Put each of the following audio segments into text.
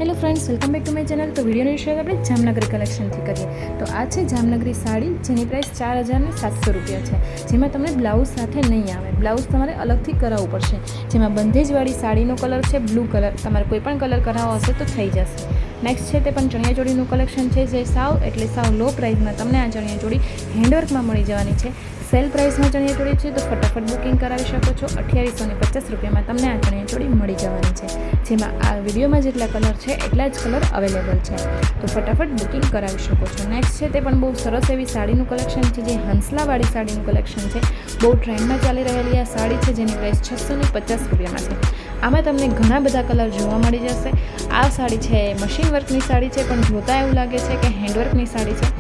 Hello friends, welcome back to my channel. તો વિડીયોની શરૂઆત આપણે જામનગરી કલેક્શનથી કરીએ। તો આ છે જામનગરી સાડી, જેની પ્રાઇસ 4700 રૂપિયા છે, જેમાં તમને બ્લાઉઝ સાથે નહીં આવે, બ્લાઉઝ તમારે અલગથી કરાવવું પડશે। જેમાં બંધેજવાળી સાડીનો કલર છે બ્લુ કલર, તમારે કોઈ પણ કલર કરાવવો હશે તો થઈ જશે। નેક્સ્ટ છે તે પણ ચણિયાચોળીનું કલેક્શન છે, જે સાવ લો પ્રાઇસમાં તમને આ ચણિયાચોળી હેન્ડવર્કમાં મળી જવાની છે। સેલ પ્રાઇસમાં ચણિયાચોળી છે, તો ફટાફટ બુકિંગ કરાવી શકો છો। 2850 રૂપિયામાં તમને આ ચણિયાચોળી મળી જવાની છે, જેમાં આ વિડીયોમાં જેટલા કલર છે એટલા જ કલર અવેલેબલ છે, તો ફટાફટ બુકિંગ કરાવી શકો છો। નેક્સ્ટ છે તે પણ બહુ સરસ એવી સાડીનું કલેક્શન છે, જે હંસલાવાળી સાડીનું કલેક્શન છે। બહુ ટ્રેન્ડમાં ચાલી રહેલી આ સાડી છે, જેની પ્રાઇસ 650 રૂપિયામાં છે। આમાં તમને ઘણા બધા કલર જોવા મળી જશે। આ સાડી છે મશીન વર્કની સાડી છે, પણ જોતાં એવું લાગે છે કે હેન્ડવર્કની સાડી છે।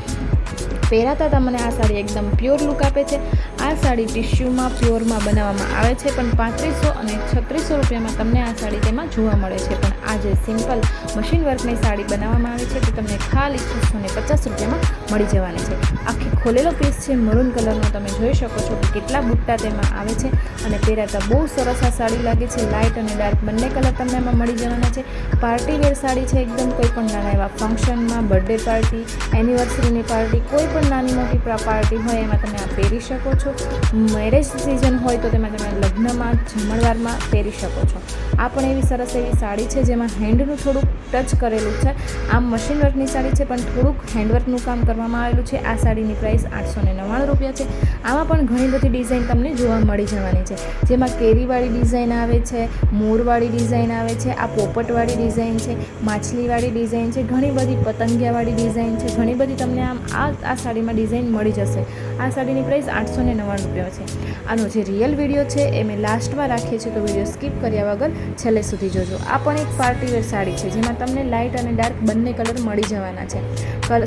પહેરાતા તમને આ સાડી એકદમ પ્યોર લુક આપે છે। આ સાડી ટિશ્યુમાં પ્યોરમાં બનાવવામાં આવે છે, પણ 3500 અને 3600 રૂપિયામાં તમને આ સાડી તેમાં જોવા મળે છે। પણ આ જે સિમ્પલ મશીન વર્કની સાડી બનાવવામાં આવે છે, તે તમને ખાલી 650 રૂપિયામાં મળી જવાની છે। આખી ખોલેલો પીસ છે મરૂન કલરનો, તમે જોઈ શકો છો કે કેટલા બુટ્ટા તેમાં આવે છે, અને પહેરાતા બહુ સરસ આ સાડી લાગે છે। લાઇટ અને ડાર્ક બંને કલર તમને એમાં મળી જવાના છે। પાર્ટી વેર સાડી છે, એકદમ કોઈ પણ નાના એવા ફંક્શનમાં, બર્થડે પાર્ટી, એનિવર્સરીની પાર્ટી, કોઈ પણ નાની મોટી પાર્ટી હોય એમાં તમે આ પહેરી શકો છો। મેરેજ સિઝન હોય તો તેમાં તમે લગ્નમાં, જમણવારમાં પહેરી શકો છો। આ પણ એવી સરસ એવી સાડી છે, જેમાં હેન્ડનું થોડુંક ટચ કરેલું છે। આમ મશીન વર્કની સાડી છે, પણ થોડુંક હેન્ડવર્કનું કામ કરવામાં આવેલું છે। આ સાડીની પ્રાઇસ 899 રૂપિયા છે। આમાં પણ ઘણી બધી ડિઝાઇન તમને જોવા મળી જવાની છે, જેમાં કેરીવાળી ડિઝાઇન આવે છે, મોરવાળી ડિઝાઇન આવે છે, આ પોપટવાળી ડિઝાઇન છે, માછલીવાળી ડિઝાઇન છે, ઘણી બધી પતંગિયાવાળી ડિઝાઇન છે, ઘણી બધી તમને આ સાડીમાં ડિઝાઇન મળી જશે। આ સાડીની પ્રાઇસ 899 રૂપિયા છે। આનો જે રિયલ વિડીયો છે એ મેં લાસ્ટમાં રાખીએ છીએ, તો વિડીયો સ્કીપ કર્યા વગર છેલ્લે સુધી જોજો। આ પણ એક પાર્ટીવેર સાડી છે, જેમાં તમને લાઇટ અને ડાર્ક બંને કલર મળી જવાના છે।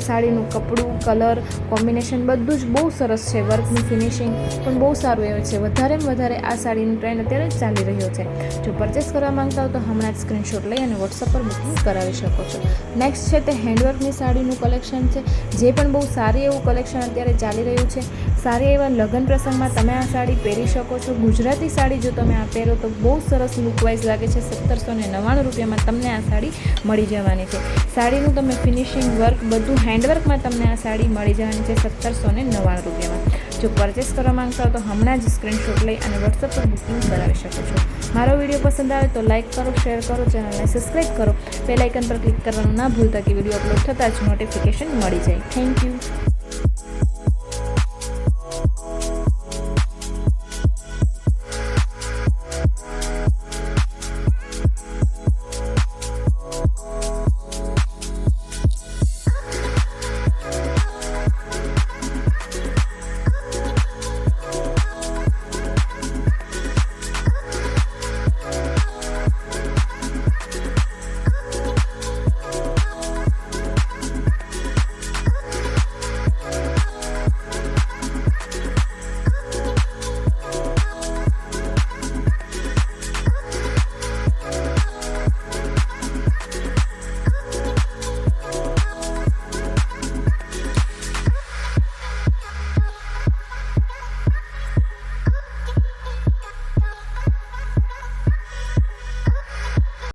સાડીનું કપડું, કલર કોમ્બિનેશન બધું જ બહુ સરસ છે। વર્કની ફિનિશિંગ પણ બહુ સારું એવું છે। વધારેમાં વધારે આ સાડીનું ટ્રેન્ડ અત્યારે ચાલી રહ્યો છે। જો પરચેસ કરવા માંગતા હો તો હમણાં જ સ્ક્રીનશોટ લઈ અને વોટ્સઅપ પર બુકિંગ કરાવી શકો છો। નેક્સ્ટ છે તે હેન્ડવર્કની સાડીનું કલેક્શન છે, જે પણ બહુ સારી એવું કલેક્શન અત્યારે ચાલી રહ્યું છે। સારી એવા લગ્ન પ્રસંગમાં તમે આ સાડી પહેરી શકો છો। ગુજરાતી સાડી જો તમે આ પહેરો તો બહુ સરસ લુકવાઇઝ લાગે છે। 1799 રૂપિયામાં તમને આ સાડી મળી જવાની છે। સાડીનું તમે ફિનિશિંગ વર્ક બધું હેન્ડવર્કમાં તમને આ સાડી મળી જવાની છે 1799 રૂપિયામાં। જો પરચેસ કરવા માંગતા હો તો હમણાં જ સ્ક્રીનશોટ લઈ અને વોટ્સઅપ પર બુકિંગ કરાવી શકો છો। મારો વિડીયો પસંદ આવે તો લાઇક કરો, શેર કરો, ચેનલને સબસ્ક્રાઈબ કરો, બેલ આઇકન પર ક્લિક કરવાનું ના ભૂલતા કે વિડીયો અપલોડ થતાં જ નોટિફિકેશન મળી જાય। Thank you.